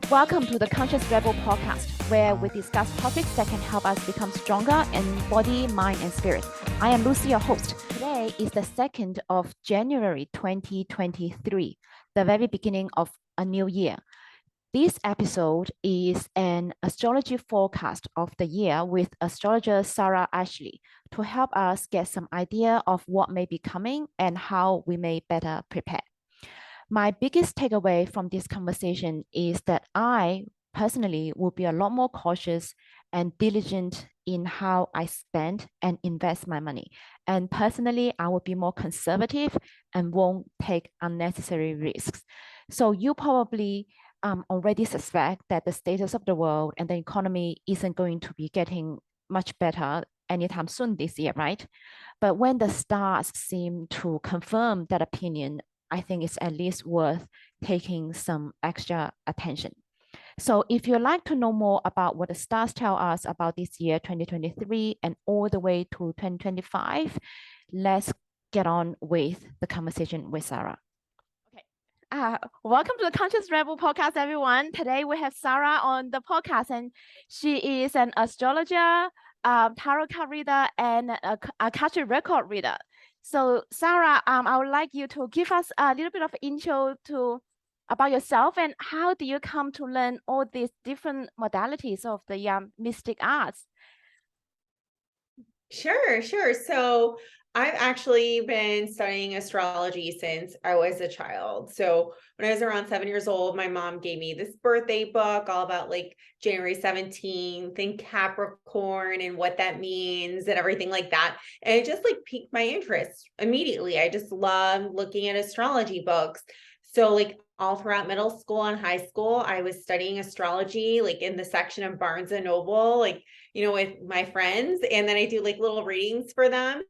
Welcome to the Conscious Rebel podcast, where we discuss topics that can help us become stronger in body, mind, and spirit. I am Lucy, your host. Today is the 2nd of January 2023, the very beginning of a new year. This episode is an astrology forecast of the year with astrologer Sara Ashely to help us get some idea of what may be coming and how we may better prepare. My biggest takeaway from this conversation is that I personally will be a lot more cautious and diligent in how I spend and invest my money. And personally, I will be more conservative and won't take unnecessary risks. So you probably already suspect that the status of the world and the economy isn't going to be getting much better anytime soon this year, right? But when the stars seem to confirm that opinion, I think it's at least worth taking some extra attention. So if you'd like to know more about what the stars tell us about this year, 2023, and all the way to 2025, let's get on with the conversation with Sara. Okay. Welcome to the Conscious Rebel podcast, everyone. Today we have Sara on the podcast, and she is an astrologer, tarot card reader, and a akashic record reader. So Sara, I would like you to give us a little bit of intro about yourself and how do you come to learn all these different modalities of the mystic arts? Sure. So I've actually been studying astrology since I was a child. So when I was around 7 years old, my mom gave me this birthday book all about like January 17th and Capricorn and what that means and everything like that. And it just like piqued my interest immediately. I just love looking at astrology books. So like all throughout middle school and high school, I was studying astrology, like in the section of Barnes and Noble, like, with my friends. And then I do like little readings for them.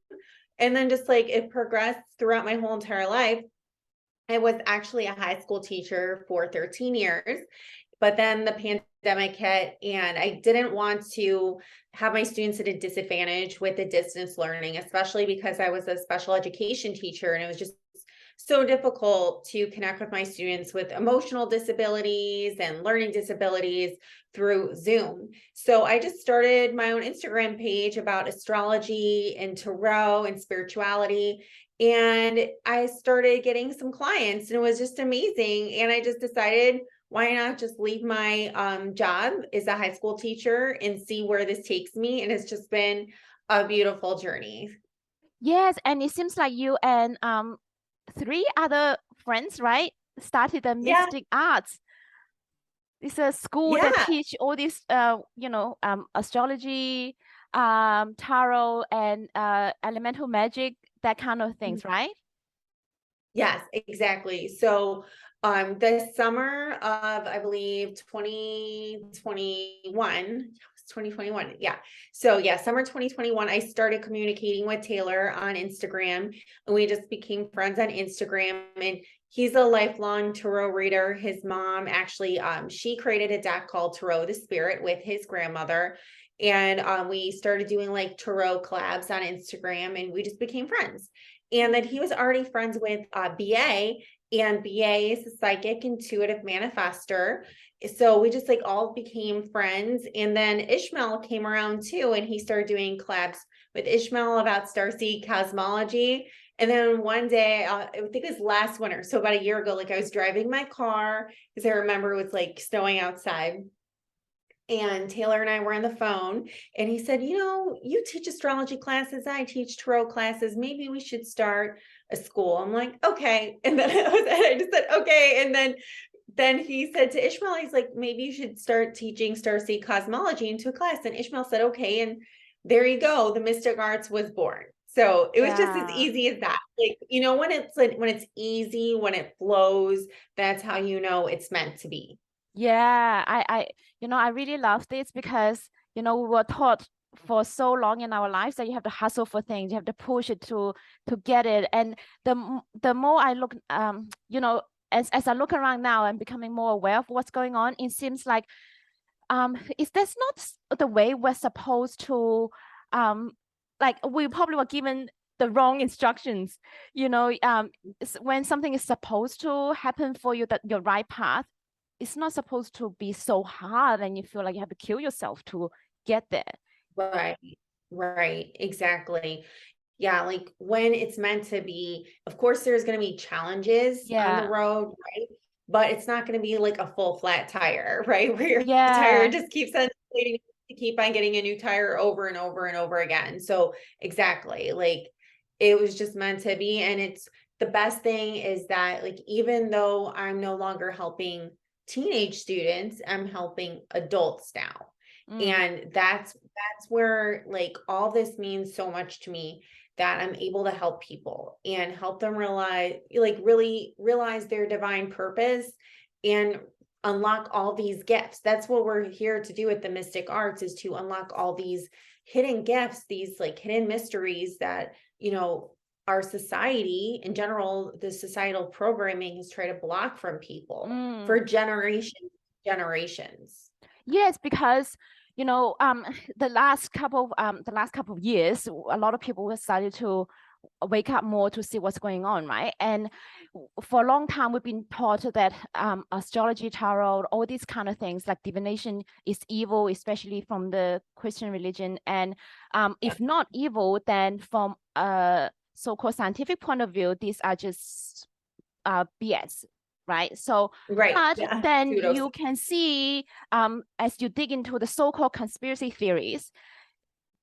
And then just like it progressed throughout my whole entire life. I was actually a high school teacher for 13 years, but then the pandemic hit and I didn't want to have my students at a disadvantage with the distance learning, especially because I was a special education teacher and it was just so difficult to connect with my students with emotional disabilities and learning disabilities through Zoom. So I just started my own Instagram page about astrology and tarot and spirituality. And I started getting some clients and it was just amazing. And I just decided, why not just leave my job as a high school teacher and see where this takes me? And it's just been a beautiful journey. Yes, and it seems like you and 3 other friends, right, started the Yeah. mystic arts. It's a school that Yeah. teach all this astrology, tarot, and elemental magic, that kind of things, right? Yes, exactly. So the summer of, I believe, 2021, 2021. Yeah. So yeah, summer 2021, I started communicating with Taylor on Instagram and we just became friends on Instagram. And he's a lifelong tarot reader. His mom actually, she created a deck called Tarot the Spirit with his grandmother. And we started doing like tarot collabs on Instagram and we just became friends. And then he was already friends with BA, and BA is a psychic intuitive manifester. So we just like all became friends. And then Ishmael came around too, and he started doing collabs with Ishmael about starseed cosmology. And then one day, I think it was last winter, so about a year ago, like I was driving my car because I remember it was like snowing outside. And Taylor and I were on the phone and he said, you teach astrology classes. I teach tarot classes. Maybe we should start a school. I'm like, okay. And then I just said, okay. And then he said to Ishmael, he's like, maybe you should start teaching starseed cosmology into a class. And Ishmael said, okay. And there you go. The Mystic Arts was born. So it was just as Yeah. easy as that. Like, when it's easy, when it flows, that's how it's meant to be. Yeah, I really love this because, we were taught for so long in our lives that you have to hustle for things, you have to push it to get it. And the more I look, as I look around now and becoming more aware of what's going on, it seems like, is that's not the way we're supposed to, like we probably were given the wrong instructions, when something is supposed to happen for you, that your right path, it's not supposed to be so hard and you feel like you have to kill yourself to get there. Right. Right. Exactly. Yeah. Like when it's meant to be, of course, there's going to be challenges on the Yeah. road, right? But it's not going to be like a full flat tire, right? Where your tire Yeah. just keeps on inflating to keep on getting a new tire over and over and over again. So exactly, like it was just meant to be. And it's the best thing is that like even though I'm no longer helping teenage students, I'm helping adults now. Mm. And that's where like all this means so much to me, that I'm able to help people and help them realize, like really realize their divine purpose and unlock all these gifts. That's what we're here to do with the mystic arts, is to unlock all these hidden gifts, these like hidden mysteries that, you know, our society in general, the societal programming has tried to block from people for Mm. generations. Yes, because you know, the last couple of years, a lot of people have started to wake up more to see what's going on, right? And for a long time, we've been taught that astrology, tarot, all these kind of things like divination is evil, especially from the Christian religion. And if not evil, then from a so-called scientific point of view, these are just BS, right? So, Right. but Yeah. then Pseudo. you can see, as you dig into the so-called conspiracy theories,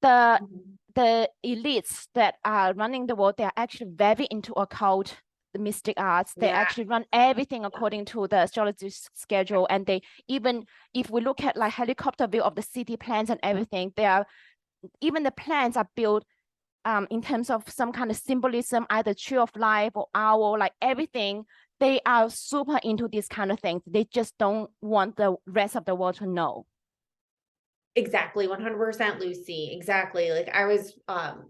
the Mhm. the elites that are running the world, they are actually very into occult, the mystic arts. They Yeah. actually run everything according to the astrology schedule. And they even, if we look at like helicopter view of the city plans and everything, they are, even the plans are built in terms of some kind of symbolism, either tree of life or owl, like everything. They are super into these kind of things. They just don't want the rest of the world to know. Exactly, 100% Lucy. Exactly. Like I was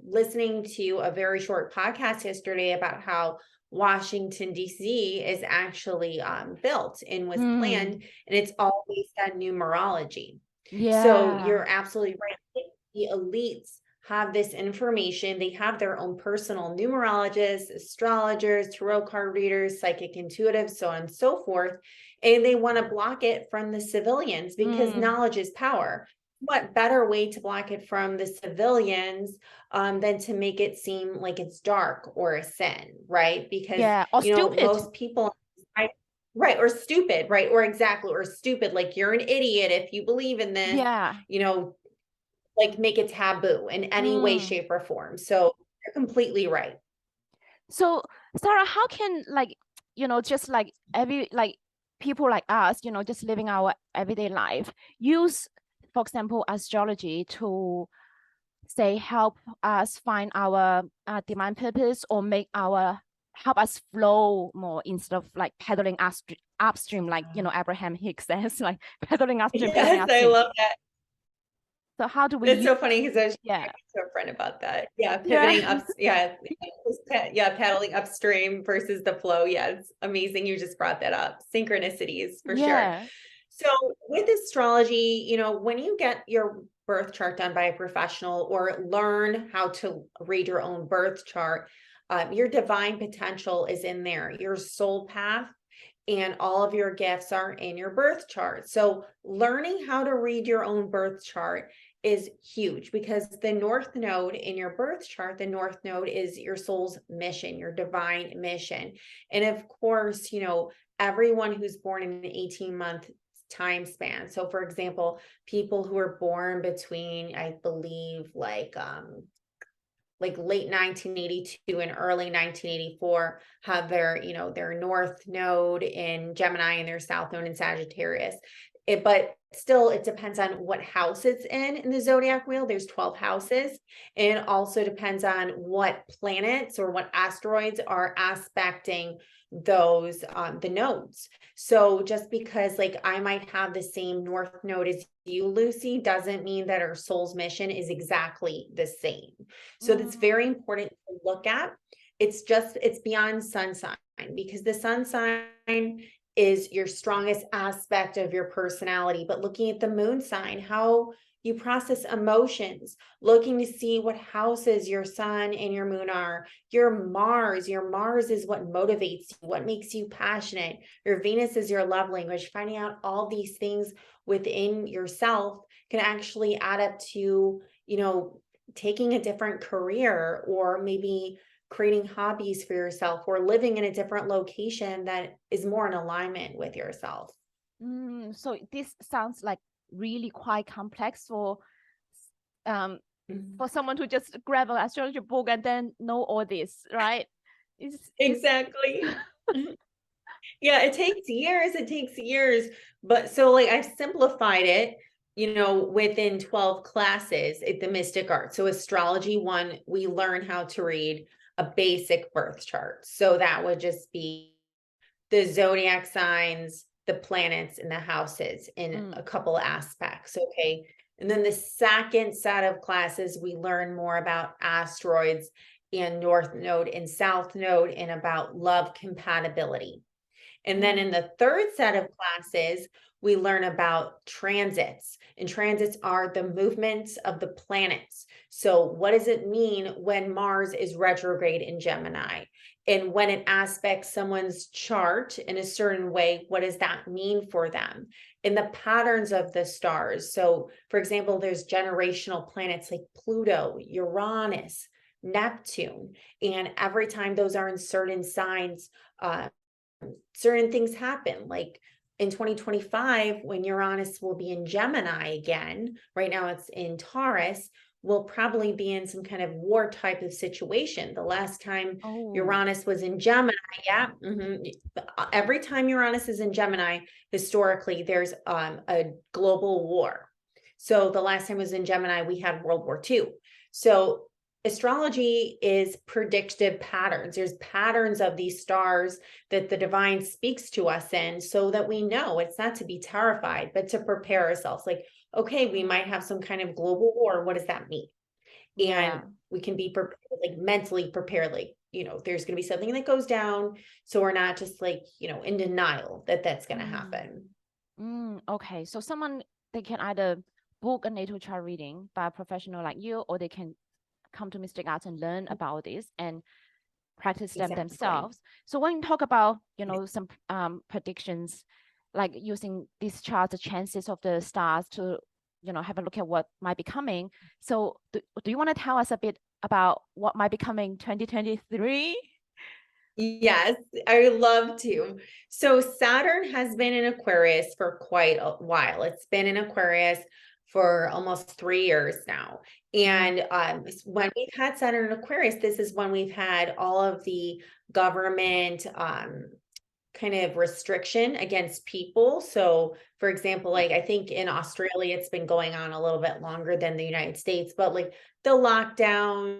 listening to a very short podcast yesterday about how Washington, D.C. is actually built and was planned, Mm, and it's all based on numerology. So yeah. you're absolutely right. The elites have this information. They have their own personal numerologists, astrologers, tarot card readers, psychic intuitives, so on and so forth. And they want to block it from the civilians because Mm, knowledge is power. What better way to block it from the civilians than to make it seem like it's dark or a sin, right? Because, yeah. Or you know, stupid. most people, right, or stupid, right, or exactly, or stupid, like you're an idiot if you believe in this, Yeah. you know, like make it taboo in any way, Mm. shape, or form. So you're completely right. So, Sarah, how can like, just like like people like us, just living our everyday life, use, for example, astrology to say help us find our divine purpose, or make our help us flow more instead of like pedaling upstream, like Abraham Hicks says, like pedaling upstream, pedaling Yes, I upstream. love that. So how do we That's use? so funny because I was Yeah. talking to a friend about that. Yeah, Yeah. pivoting up. Yeah, yeah, paddling upstream versus the flow. Yeah, it's amazing. You just brought that up. Synchronicities for sure. Yeah. So with astrology, you know, when you get your birth chart done by a professional or learn how to read your own birth chart, your divine potential is in there. Your soul path and all of your gifts are in your birth chart. So learning how to read your own birth chart is huge, because the north node in your birth chart, the north node is your soul's mission, your divine mission. And of course, you know, everyone who's born in an 18-month time span. So for example, people who are born between, I believe, like late 1982 and early 1984 have their, you know, their north node in Gemini and their south node in Sagittarius. But still, it depends on what house it's in the zodiac wheel. There's 12 houses, and it also depends on what planets or what asteroids are aspecting those the nodes. So just because like I might have the same north node as you, Lucy, doesn't mean that our soul's mission is exactly the same. So that's very Mm. important to look at. It's beyond sun sign, because the sun sign is your strongest aspect of your personality. But looking at the moon sign, how You process emotions, looking to see what houses your sun and your moon are. Your Mars is what motivates you, what makes you passionate. Your Venus is your love language. Finding out all these things within yourself can actually add up to, taking a different career, or maybe creating hobbies for yourself, or living in a different location that is more in alignment with yourself. So this sounds like really quite complex um for someone to just grab an astrology book and then know all this, right? Exactly. Yeah, it takes years. But so like I've simplified it, within 12 classes at the Mystic Art. So astrology 1, we learn how to read a basic birth chart. So that would just be the zodiac signs, the planets, and the houses in a couple aspects. Okay. And then the second set of classes, we learn more about asteroids and North Node and South Node, and about love compatibility. And then in the third set of classes, we learn about transits, and transits are the movements of the planets. So what does it mean when Mars is retrograde in Gemini? And when it aspects someone's chart in a certain way, what does that mean for them? And the patterns of the stars. So for example, there's generational planets like Pluto, Uranus, Neptune. And every time those are in certain signs, certain things happen. Like in 2025, when Uranus will be in Gemini again, right now it's in Taurus, we'll probably be in some kind of war type of situation. The last time Uranus was in Gemini, every time Uranus is in Gemini, historically, there's a global war. So the last time it was in Gemini, we had World War II. So astrology is predictive patterns. There's patterns of these stars that the divine speaks to us in, so that we know it's not to be terrified, but to prepare ourselves. Like, okay, we might have some kind of global war. What does that mean? And we can be prepared, like mentally prepared, like, there's going to be something that goes down. So we're not just like, in denial that that's going to happen. Okay. So they can either book a natal chart reading by a professional like you, or they can come to Mystic Arts and learn about this and practice them themselves. So when you talk about, some predictions, like using these charts, the chances of the stars to, have a look at what might be coming. So do you want to tell us a bit about what might be coming 2023? Yes, I would love to. So Saturn has been in Aquarius for quite a while. It's been in Aquarius for almost 3 years now. And when we've had Saturn in Aquarius, this is when we've had all of the government kind of restriction against people. So for example, like I think in Australia, it's been going on a little bit longer than the United States, but like the lockdowns,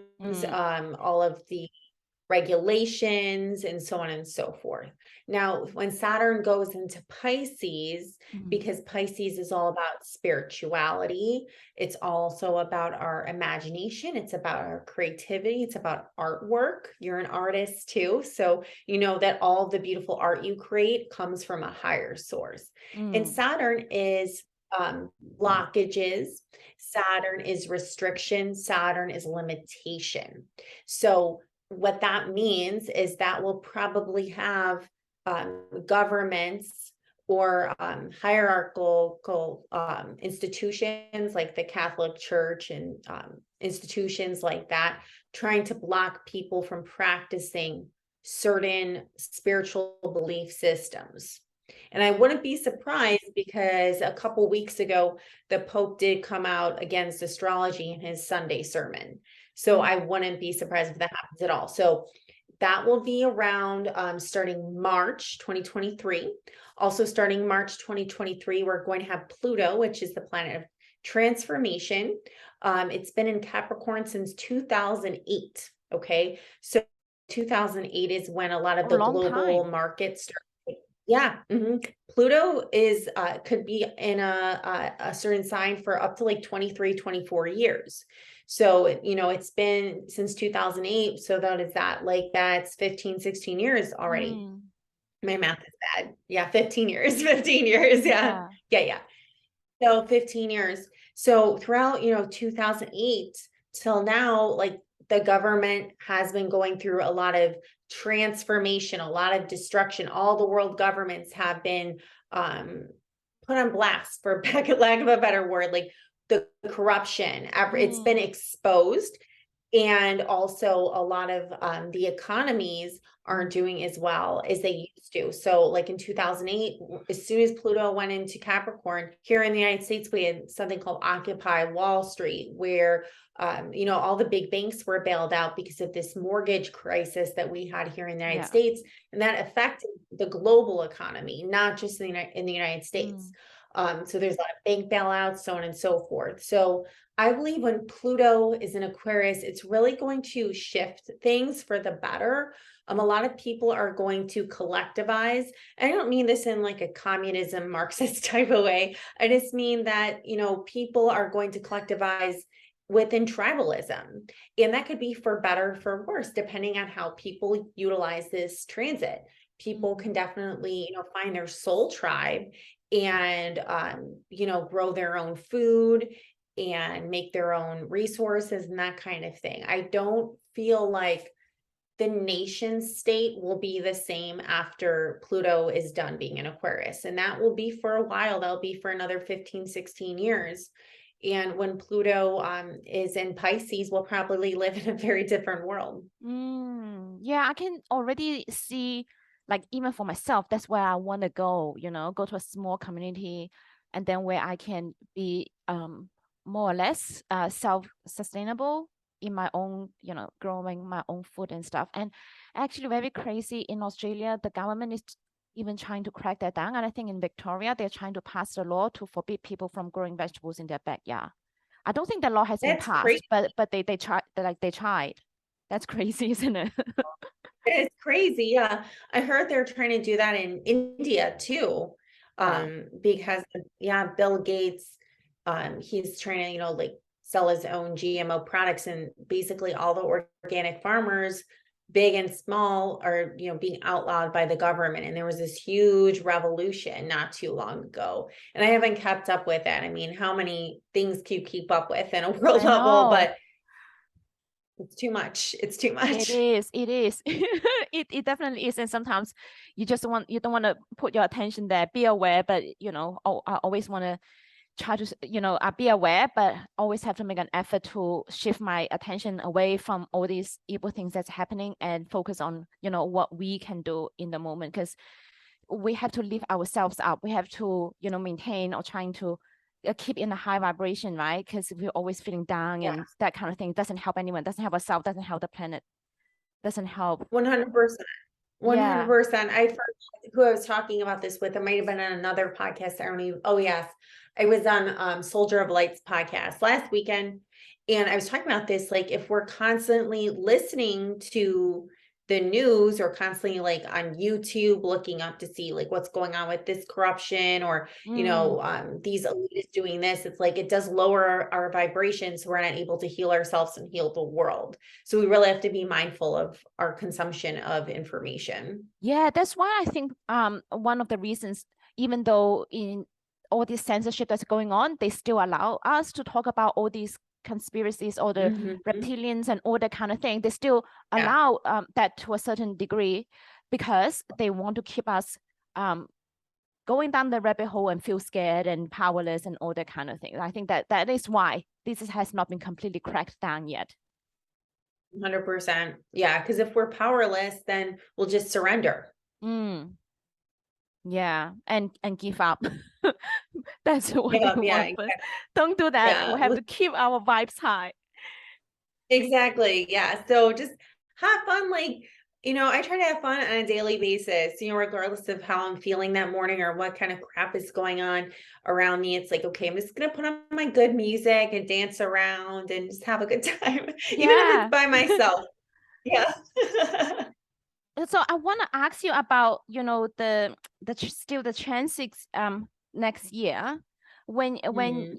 all of the regulations, and so on and so forth. Now, when Saturn goes into Pisces, because Pisces is all about spirituality, it's also about our imagination, it's about our creativity, it's about artwork. You're an artist too, so you know that all the beautiful art you create comes from a higher source. And Saturn is blockages, Saturn is restriction, Saturn is limitation. So what that means is that we'll probably have governments or hierarchical institutions like the Catholic Church and institutions like that, trying to block people from practicing certain spiritual belief systems. And I wouldn't be surprised, because a couple weeks ago, the Pope did come out against astrology in his Sunday sermon. So I wouldn't be surprised if that happens at all. So that will be around starting March 2023. Also starting March 2023, we're going to have Pluto, which is the planet of transformation. It's been in Capricorn since 2008. Okay. So 2008 is when a lot of the global markets start. Yeah. Pluto is could be in a certain sign for up to like 23, 24 years. So, it's been since 2008. So that's 15, 16 years already. My math is bad. Yeah, 15 years, 15 years. Yeah. So 15 years. So throughout, 2008 till now, like the government has been going through a lot of transformation, a lot of destruction. All the world governments have been put on blast, for lack of a better word, like the corruption. It's been exposed. And also a lot of the economies aren't doing as well as they used to. So like in 2008, as soon as Pluto went into Capricorn, here in the United States, we had something called Occupy Wall Street, where all the big banks were bailed out because of this mortgage crisis that we had here in the United States. And that affected the global economy, not just in the United States. So there's a lot of bank bailouts, so on and so forth. So I believe when Pluto is in Aquarius, it's really going to shift things for the better. A lot of people are going to collectivize. And I don't mean this in like a communism Marxist type of way. I just mean that, people are going to collectivize within tribalism. And that could be for better, for worse, depending on how people utilize this transit. People can definitely, find their soul tribe and, grow their own food and make their own resources and that kind of thing. I don't feel like the nation state will be the same after Pluto is done being in Aquarius. And that will be for a while. That'll be for another 15, 16 years. And when Pluto is in Pisces, we'll probably live in a very different world. Yeah, I can already see, like, even for myself, that's where I want to go, go to a small community, and then where I can be more or less self-sustainable in my own, growing my own food and stuff. And actually very crazy, in Australia, the government is even trying to crack that down. And I think in Victoria, they're trying to pass the law to forbid people from growing vegetables in their backyard. I don't think the law has been passed, crazy. but they tried, they tried. That's crazy, isn't it? It's crazy. Yeah. I heard they're trying to do that in India too. Because Bill Gates, he's trying to, like, sell his own GMO products, and basically all the organic farmers, big and small, are, being outlawed by the government. And there was this huge revolution not too long ago. And I haven't kept up with that. I mean, how many things can you keep up with in a world level? But it's too much. It's too much. It is. It definitely is. And sometimes you don't want to put your attention there. Be aware, but I always want to try to, I be aware, but always have to make an effort to shift my attention away from all these evil things that's happening and focus on, what we can do in the moment. Because we have to lift ourselves up. We have to, maintain or trying to keep in a high vibration, right? Because if we're always feeling down and that kind of thing, doesn't help anyone, doesn't help ourselves, doesn't help the planet, doesn't help. 100%. 100%. I forgot who I was talking about this with. It might have been on another podcast. I don't even, oh yes. I was on Soldier of Light's podcast last weekend. And I was talking about this, like, if we're constantly listening to the news or constantly, like, on YouTube looking up to see, like, what's going on with this corruption or these elitists doing this, it's like it does lower our vibrations, so we're not able to heal ourselves and heal the world. So we really have to be mindful of our consumption of information. Yeah, that's why I think one of the reasons, even though in all this censorship that's going on, they still allow us to talk about all these conspiracies or the reptilians and all that kind of thing. They still allow that to a certain degree because they want to keep us going down the rabbit hole and feel scared and powerless and all that kind of thing. I think that is why this has not been completely cracked down yet. 100%. Yeah, because if we're powerless, then we'll just surrender. Yeah, and give up. That's what they want. Exactly. Don't do that. Yeah. We have to keep our vibes high. Exactly. Yeah. So just have fun. Like, I try to have fun on a daily basis, regardless of how I'm feeling that morning or what kind of crap is going on around me. It's like, okay, I'm just going to put on my good music and dance around and just have a good time, even if it's by myself. Yeah. So I want to ask you about, the transits next year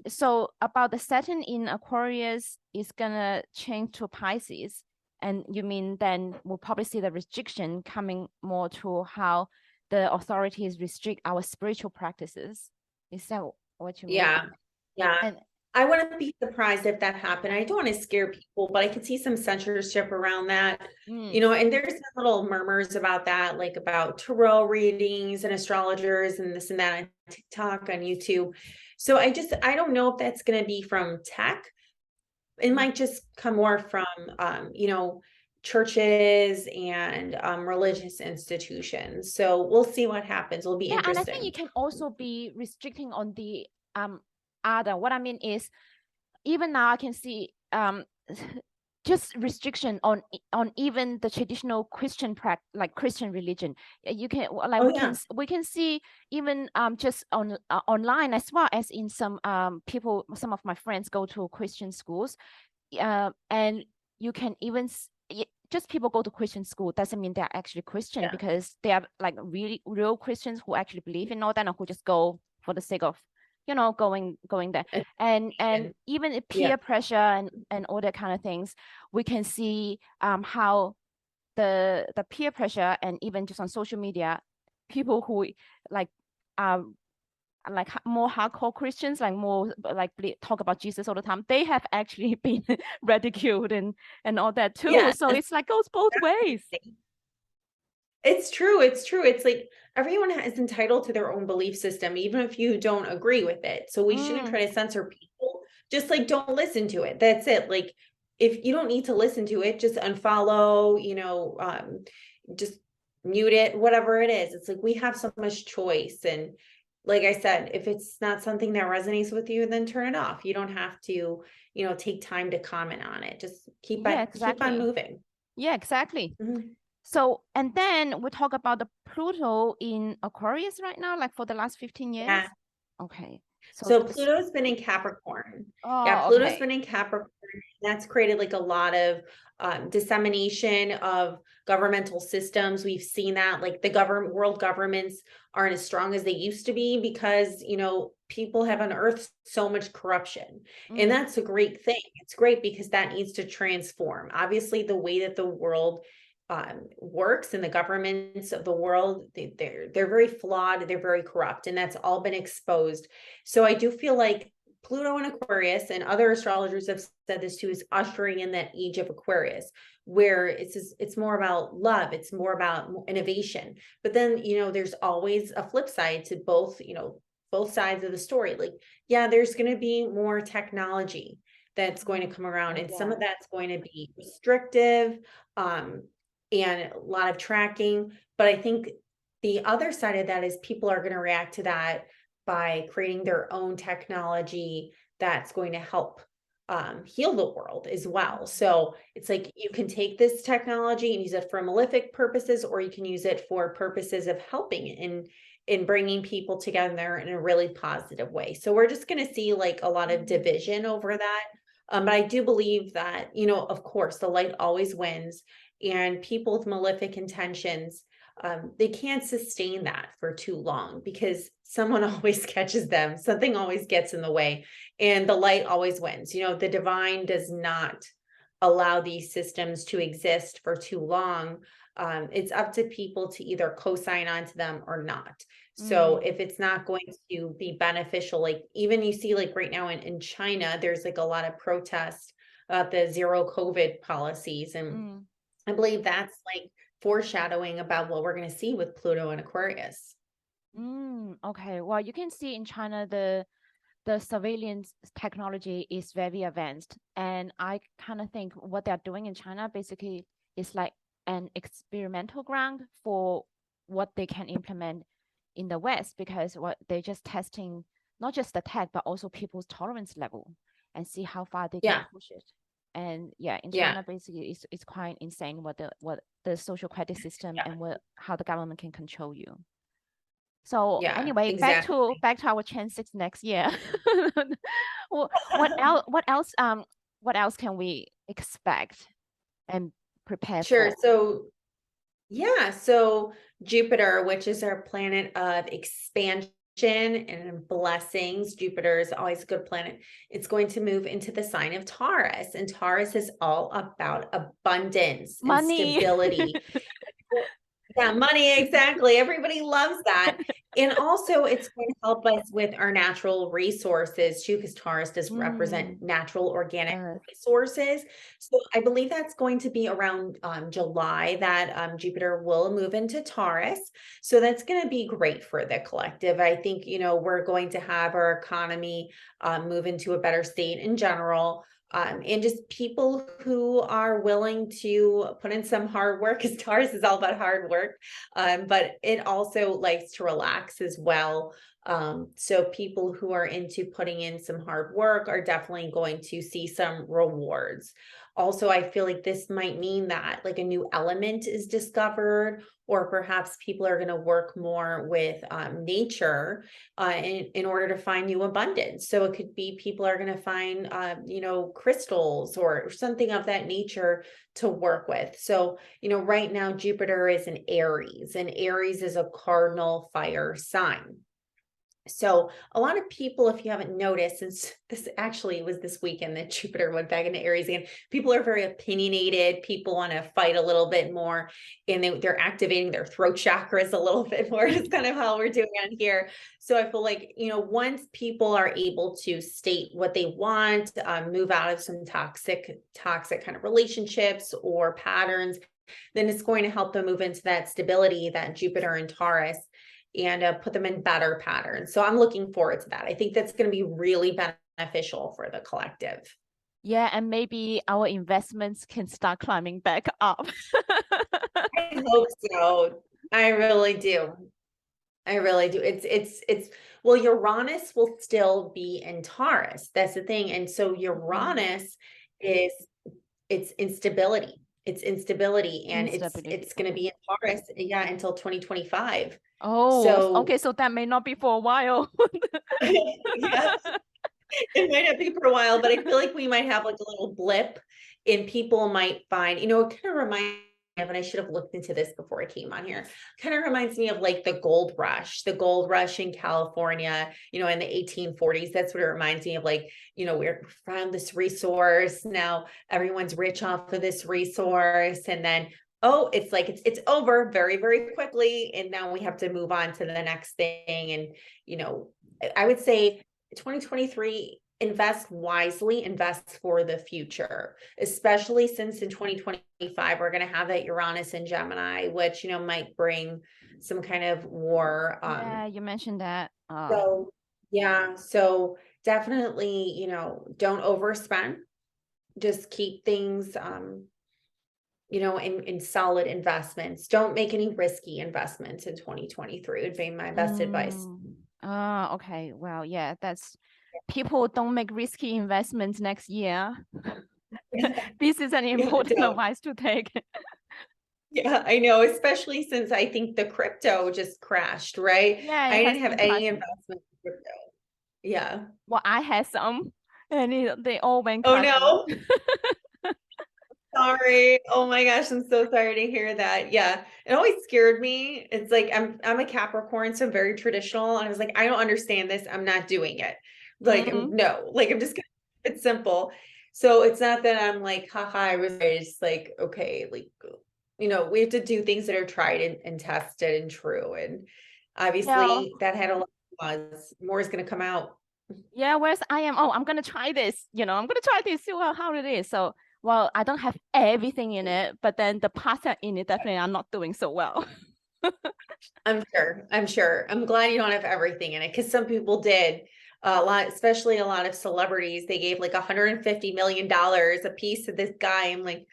so about the Saturn in Aquarius is gonna change to Pisces, and you mean then we'll probably see the restriction coming more to how the authorities restrict our spiritual practices. Is that what you mean? Yeah. Yeah. And I wouldn't be surprised if that happened. I don't want to scare people, but I could see some censorship around that, mm, and there's been little murmurs about that, like about tarot readings and astrologers and this and that on TikTok, on YouTube. So I don't know if that's going to be from tech. It mm. might just come more from, churches and religious institutions. So we'll see what happens. It'll be Yeah, and I think interesting. it can also be restricting on the other. What I mean is, even now I can see just restriction on even the traditional Christian like Christian religion. You can like Oh yeah. we can see even just on online, as well as in some people, some of my friends go to Christian schools, and you can even just people go to Christian school doesn't mean they're actually Christian, Yeah. because they are like really real Christians who actually believe in all that, and who just go for the sake of going there. And even Yeah. peer pressure and all that kind of things, we can see how the peer pressure, and even just on social media, people who like like more hardcore Christians, like more like talk about Jesus all the time, they have actually been ridiculed and all that too. Yeah. So it's like goes both ways. It's true. It's true. It's like everyone is entitled to their own belief system, even if you don't agree with it. So we shouldn't Mm, try to censor people. Just like don't listen to it. That's it. Like if you don't need to listen to it, just unfollow, just mute it, whatever it is. It's like we have so much choice. And like I said, if it's not something that resonates with you, then turn it off. You don't have to, take time to comment on it. Just yeah, keep on exactly. moving. Yeah, exactly. Mhm. So, and then we talk about the Pluto in Aquarius right now, like for the last 15 years. Yeah. Okay. So So Pluto's been in Capricorn. Yeah, oh, Pluto's okay. been in Capricorn. That's created like a lot of dissemination of governmental systems. We've seen that like the world governments aren't as strong as they used to be because, people have unearthed so much corruption. And Mm, that's a great thing. It's great because that needs to transform. Obviously, the way that the world works and the governments of the world, they're very flawed, they're very corrupt, and that's all been exposed. So I do feel like Pluto in Aquarius, and other astrologers have said this too, is ushering in that age of Aquarius, where it's more about love, it's more about innovation. But then, there's always a flip side to both, both sides of the story. Like, yeah, there's going to be more technology that's going to come around, and some yeah. of that's going to be restrictive, and a lot of tracking. But I think the other side of that is people are going to react to that by creating their own technology that's going to help heal the world as well. So it's like you can take this technology and use it for malefic purposes, or you can use it for purposes of helping in bringing people together in a really positive way. So we're just going to see like a lot of division over that. But I do believe that, of course, the light always wins, and people with malefic intentions, they can't sustain that for too long because someone always catches them, something always gets in the way, and the light always wins. The divine does not allow these systems to exist for too long. It's up to people to either co-sign onto them or not. So Mm, if it's not going to be beneficial, like even you see like right now in China, there's like a lot of protest about the zero COVID policies. And mm. I believe that's like foreshadowing about what we're going to see with Pluto and Aquarius. Okay. Well, you can see in China the surveillance technology is very advanced, and I kind of think what they're doing in China basically is like an experimental ground for what they can implement in the West, because what they're just testing not just the tech but also people's tolerance level and see how far they can Yeah. push it. And yeah, in Yeah. China basically it's quite insane what the social credit system Yeah. and what how the government can control you. So Yeah. anyway, Exactly. back to our chances next year. What else? What else can we expect and prepare Sure. for? So, yeah. So, Jupiter, which is our planet of expansion and blessings, Jupiter is always a good planet. It's going to move into the sign of Taurus, and Taurus is all about abundance and Money. stability. Yeah, money, exactly. Everybody loves that. And also it's going to help us with our natural resources too, because Taurus does represent natural organic resources. So I believe that's going to be around July that Jupiter will move into Taurus. So that's going to be great for the collective. I think, you know, we're going to have our economy move into a better state in general. And just people who are willing to put in some hard work, because Taurus is all about hard work, but it also likes to relax as well. So people who are into putting in some hard work are definitely going to see some rewards. Also, I feel like this might mean that like a new element is discovered, or perhaps people are going to work more with nature in order to find new abundance. So it could be people are going to find, you know, crystals or something of that nature to work with. So, you know, right now Jupiter is in Aries, and Aries is a cardinal fire sign. So a lot of people, if you haven't noticed, since this actually was this weekend that Jupiter went back into Aries again, people are very opinionated. People want to fight a little bit more, and they're activating their throat chakras a little bit more. Is kind of how we're doing on here. So I feel like, you know, once people are able to state what they want, move out of some toxic kind of relationships or patterns, then it's going to help them move into that stability, that Jupiter and Taurus, and put them in better patterns. So I'm looking forward to that. I think that's going to be really beneficial for the collective. Yeah, and maybe our investments can start climbing back up. I hope so. I really do. I really do. It's well, Uranus will still be in Taurus. That's the thing. And so Uranus is it's instability. It's instability, and it's going to be in Taurus, yeah, until 2025. Oh, So okay. So that may not be for a while. yeah, it might not be for a while, but I feel like we might have like a little blip, and people might find, you know, it kind of reminds me of, and I should have looked into this before I came on here, kind of reminds me of like the gold rush in California, you know, in the 1840s. That's what it reminds me of. Like, you know, we're found this resource. Now everyone's rich off of this resource. And then, oh, it's like, it's over very, very quickly. And now we have to move on to the next thing. And, you know, I would say 2023, invest wisely, invest for the future, especially since in 2025 we're going to have that Uranus in Gemini, which, you know, might bring some kind of war. Yeah, you mentioned that. So yeah, so definitely, you know, don't overspend. Just keep things you know, in solid investments. Don't make any risky investments in 2023 would be my best advice. Okay. Well, yeah, that's people don't make risky investments next year. This is an important advice to take. Yeah, I know, especially since I think the crypto just crashed, right? Yeah, I didn't have any investment in crypto. Yeah. Well, I had some, and they all went Oh crashing. no. Sorry. Oh my gosh, I'm so sorry to hear that. Yeah. It always scared me. It's like I'm a Capricorn, so I'm very traditional. And I was like, I don't understand this. I'm not doing it. Like, no, like I'm just gonna, it's simple. So it's not that I'm like, haha, I was just like, okay, like, you know, we have to do things that are tried and tested and true. And obviously that had a lot of flaws. More is gonna come out. Yeah, whereas I am, oh, I'm gonna try this, you know, I'm gonna try this, see how it is. So, well, I don't have everything in it, but then the parts that in it definitely are not doing so well. I'm sure. I'm glad you don't have everything in it, because some people did. A lot, especially a lot of celebrities, they gave like $150 million a piece to this guy. I'm like,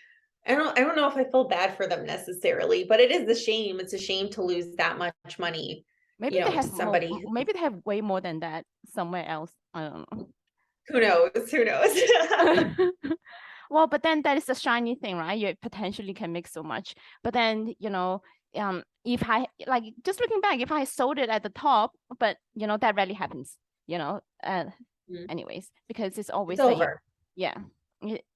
I don't know if I feel bad for them necessarily, but it is a shame. It's a shame to lose that much money, Maybe you they know, have to somebody. maybe they have way more than that somewhere else. I don't know. Who knows? Who knows? Well, but then that is a shiny thing, right? You potentially can make so much. But then, you know, if I like just looking back, if I sold it at the top, but you know, that rarely happens, you know. Anyways, because it's always over. Yeah.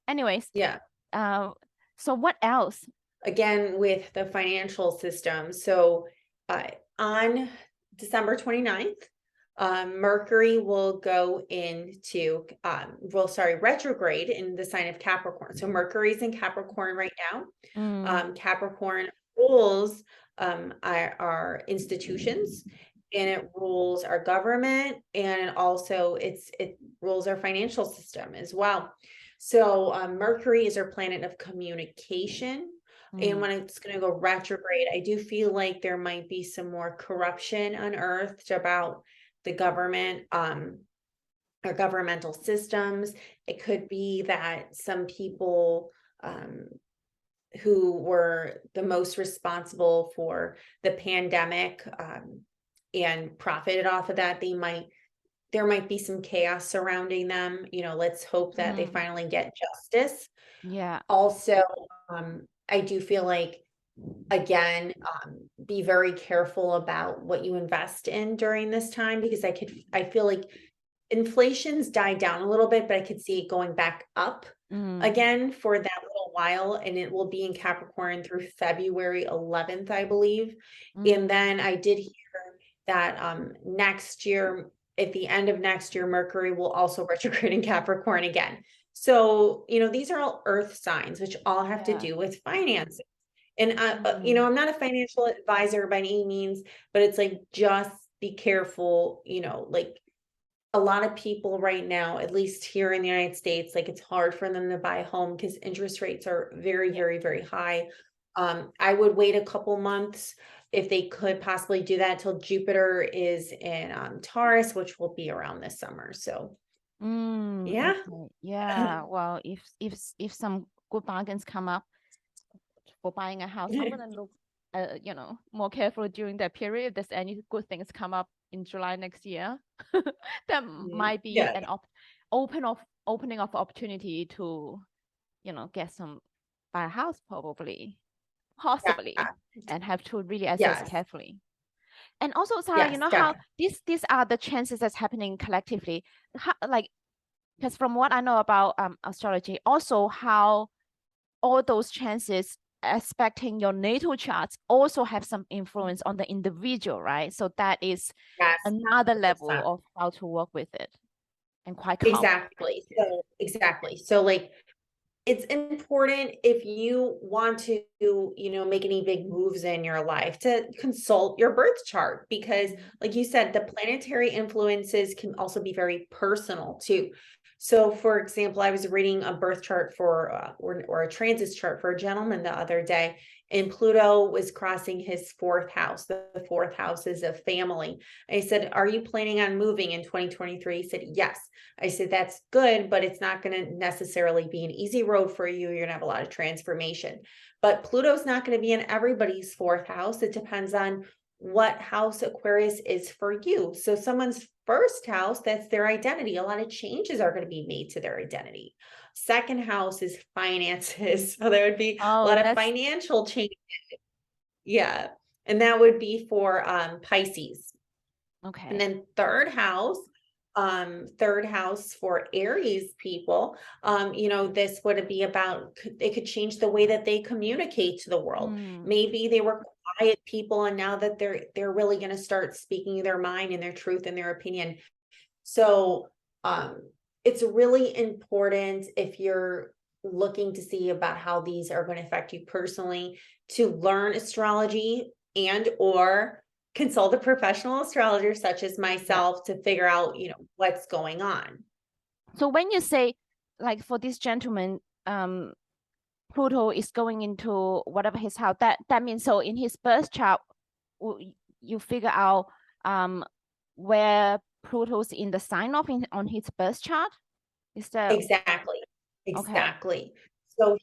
Anyways. Yeah. So what else? Again, with the financial system. So on December 29th, Mercury will go into, retrograde in the sign of Capricorn. So Mercury's in Capricorn right now. Capricorn rules our institutions and it rules our government, and also it rules our financial system as well. So Mercury is our planet of communication. And when it's going to go retrograde, I do feel like there might be some more corruption unearthed about the government, our governmental systems. It could be that some people who were the most responsible for the pandemic and profited off of that, there might be some chaos surrounding them. Let's hope that they finally get justice. Yeah. Also, I do feel like, again, be very careful about what you invest in during this time, because I feel like inflation's died down a little bit, but I could see it going back up again for that little while, and it will be in Capricorn through February 11th, I believe. And then I did hear that next year, at the end of next year, Mercury will also retrograde in Capricorn again. So, these are all earth signs, which all have to do with finances. And, I'm not a financial advisor by any means, but it's like, just be careful, like a lot of people right now, at least here in the United States, like it's hard for them to buy a home because interest rates are very, very, very high. I would wait a couple months if they could possibly do that till Jupiter is in Taurus, which will be around this summer. So yeah. Okay. Yeah. Well, if some good bargains come up for buying a house, I'm gonna look more careful during that period. If there's any good things come up in July next year, that might be Yeah. an opening of opportunity to, get some buy a house possibly, Yeah. and have to really assess Yes. carefully. And also, Sarah, Yes, how definitely. these are the chances that's happening collectively. Like, because from what I know about astrology, also how all those chances aspecting your natal charts also have some influence on the individual, right? So that is Yes. another 100%. level of how to work with it, and quite common. Exactly. So like, it's important if you want to, make any big moves in your life, to consult your birth chart, because like you said, the planetary influences can also be very personal too. So for example, I was reading a birth chart for or a transit chart for a gentleman the other day, and Pluto was crossing his fourth house. The fourth house is a family. I said, "Are you planning on moving in 2023?" He said, "Yes." I said, "That's good, but it's not going to necessarily be an easy road for you. You're going to have a lot of transformation." But Pluto's not going to be in everybody's fourth house. It depends on what house Aquarius is for you. So someone's first house, that's their identity. A lot of changes are going to be made to their identity. Second house is finances. So there would be a Oh, lot of that's financial changes. Yeah. And that would be for Pisces. And okay. then third house for Aries people, this would be about, it could change the way that they communicate to the world. Maybe they were quiet people, and now that they're really going to start speaking their mind and their truth and their opinion. So it's really important, if you're looking to see about how these are going to affect you personally, to learn astrology and or consult a professional astrologer such as Yeah. myself to figure out, what's going on. So when you say, like, for this gentleman, Pluto is going into whatever his house, that means, so in his birth chart, you figure out where Pluto's in the sign of on his birth chart? Is that Exactly. okay? Exactly. So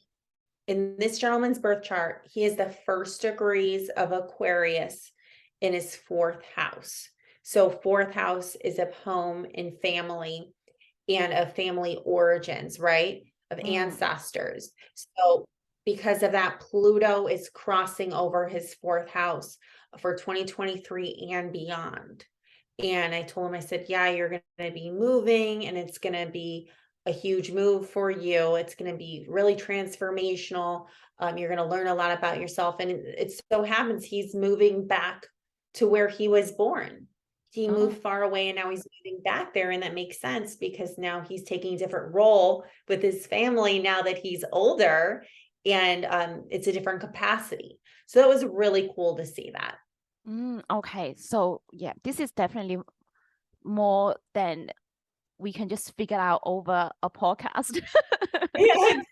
in this gentleman's birth chart, he is the first degrees of Aquarius in his fourth house. So fourth house is of home and family, and of family origins, right? Of ancestors. So because of that, Pluto is crossing over his fourth house for 2023 and beyond. And I told him, I said, yeah, you're going to be moving, and it's going to be a huge move for you. It's going to be really transformational. You're going to learn a lot about yourself. And it so happens he's moving back to where he was born. He moved far away, and now he's moving back there. And that makes sense, because now he's taking a different role with his family now that he's older, and it's a different capacity. So that was really cool to see that. Okay, so yeah, this is definitely more than we can just figure out over a podcast. Yeah,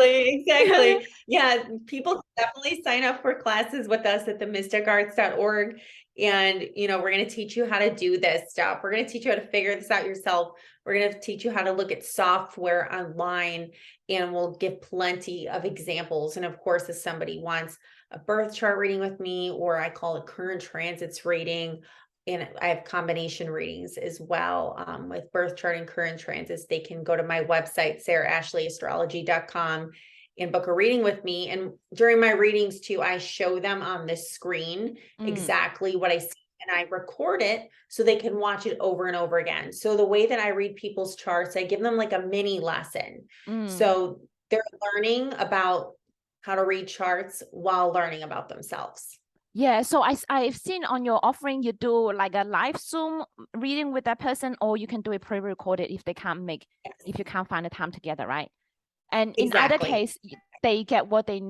exactly. Yeah, people can definitely sign up for classes with us at themysticarts.org. And, we're going to teach you how to do this stuff. We're going to teach you how to figure this out yourself. We're going to teach you how to look at software online, and we'll give plenty of examples. And of course, if somebody wants a birth chart reading with me, or I call it current transits reading, and I have combination readings as well, with birth chart and current transits, they can go to my website, saraaashley.astrology.com, and book a reading with me. And during my readings too, I show them on the screen exactly what I see, and I record it so they can watch it over and over again. So the way that I read people's charts, I give them like a mini lesson. So they're learning about how to read charts while learning about themselves. Yeah, so I've seen on your offering you do like a live Zoom reading with that person, or you can do it pre-recorded if they can't make, if you can't find the time together, right? And in either Exactly. case, they get what they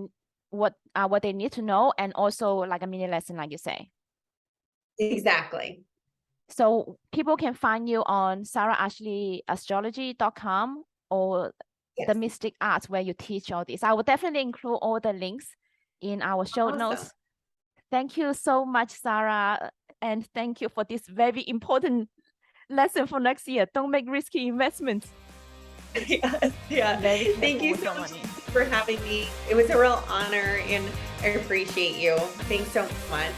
need to know, and also like a mini lesson, like you say. Exactly. So people can find you on saraashleyastrology.com or Yes. the Mystic Arts, where you teach all this. I will definitely include all the links in our show notes. Thank you so much, Sara. And thank you for this very important lesson for next year. Don't make risky investments. Yes, yeah. Thank you so much for having me. It was a real honor, and I appreciate you. Thanks so much.